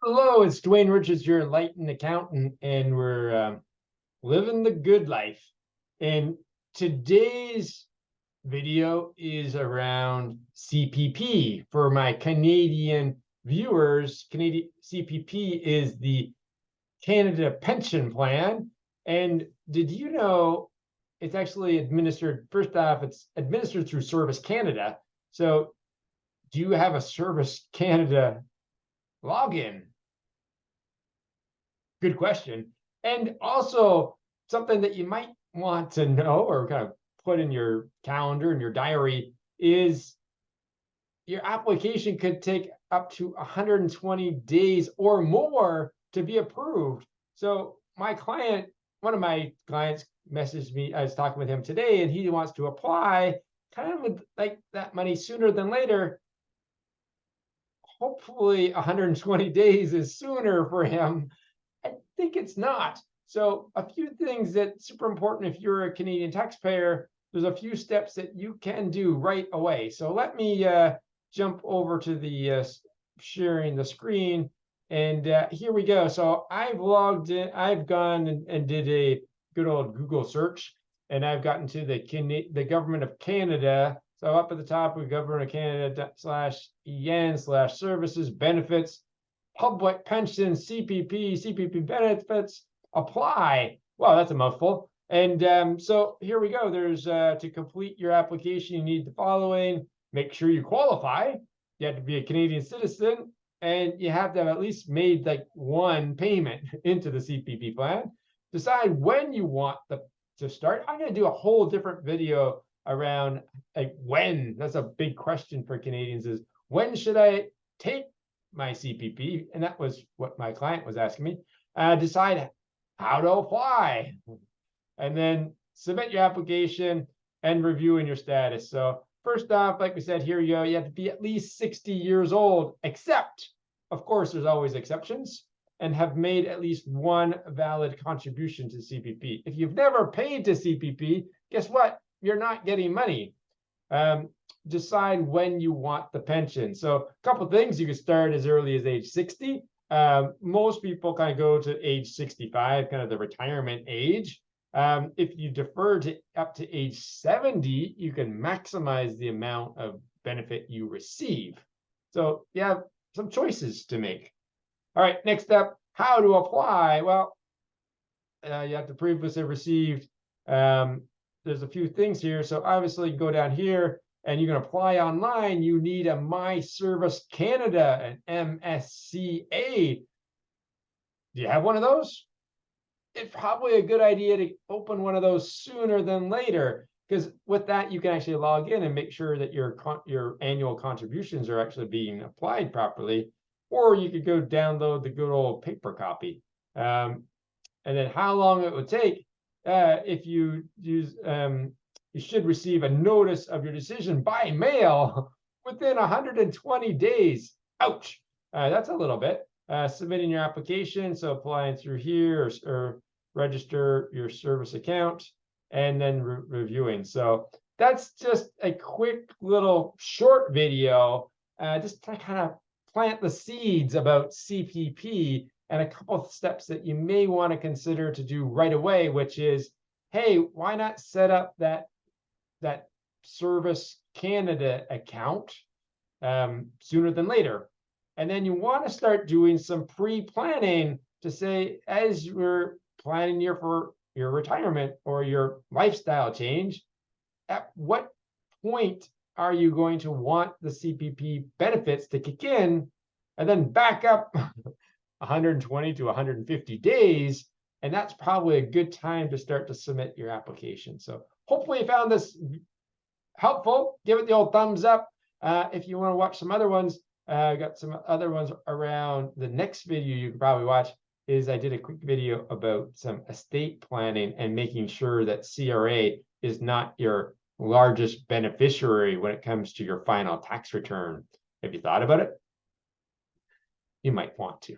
Hello, it's Dwayne Richards, your enlightened accountant, and we're living the good life. And today's video is around CPP. For my Canadian viewers, Canadian CPP is the Canada Pension Plan. And did you know it's actually administered, first off, it's administered through Service Canada. So do you have a Service Canada login? Good question. And also something that you might want to know or kind of put in your calendar and your diary is your application could take up to 120 days or more to be approved. So one of my clients messaged me, I was talking with him today, and he wants to apply kind of with like that money sooner than later. Hopefully 120 days is sooner for him. I think it's not. So a few things that's super important if you're a Canadian taxpayer, there's a few steps that you can do right away. So let me jump over to the sharing the screen. And here we go. So I've logged in, I've gone and did a good old Google search, and I've gotten to the Government of Canada. So up at the top, we Government of Canada /en/services benefits, public pension, CPP benefits, apply. Wow, that's a mouthful. And so here we go. There's to complete your application, you need the following. Make sure you qualify. You have to be a Canadian citizen, and you have to have at least made like one payment into the CPP plan. Decide when you want to start. I'm going to do a whole different video around like when. That's a big question for Canadians, is when should I take my CPP? And that was what my client was asking me. Decide how to apply, and then submit your application and reviewing your status. So first off, like we said, here you go. You have to be at least 60 years old, except, of course, there's always exceptions, and have made at least one valid contribution to CPP. If you've never paid to CPP, guess what? You're not getting money. Decide when you want the pension. So a couple of things, you can start as early as age 60. Most people kind of go to age 65, kind of the retirement age. If you defer to up to age 70, you can maximize the amount of benefit you receive. So you have some choices to make. All right, next up, how to apply. Well, you have to previously received. There's a few things here. So obviously you go down here and you can apply online. You need a My Service Canada, an MSCA. Do you have one of those? It's probably a good idea to open one of those sooner than later, because with that, you can actually log in and make sure that your annual contributions are actually being applied properly. Or you could go download the good old paper copy. And then how long it would take, if you use, you should receive a notice of your decision by mail within 120 days. Ouch. That's a little bit. Submitting your application, so applying through here, or register your service account, and then reviewing. So that's just a quick little short video, just to kind of plant the seeds about CPP and a couple of steps that you may want to consider to do right away, which is, hey, why not set up that Service Canada account sooner than later? And then you want to start doing some pre-planning to say, as you're planning for your retirement or your lifestyle change, at what point are you going to want the CPP benefits to kick in, and then back up 120 to 150 days. And that's probably a good time to start to submit your application. So hopefully you found this helpful. Give it the old thumbs up. If you want to watch some other ones, I got some other ones around. The next video you can probably watch is I did a quick video about some estate planning and making sure that CRA is not your largest beneficiary when it comes to your final tax return. Have you thought about it? You might want to.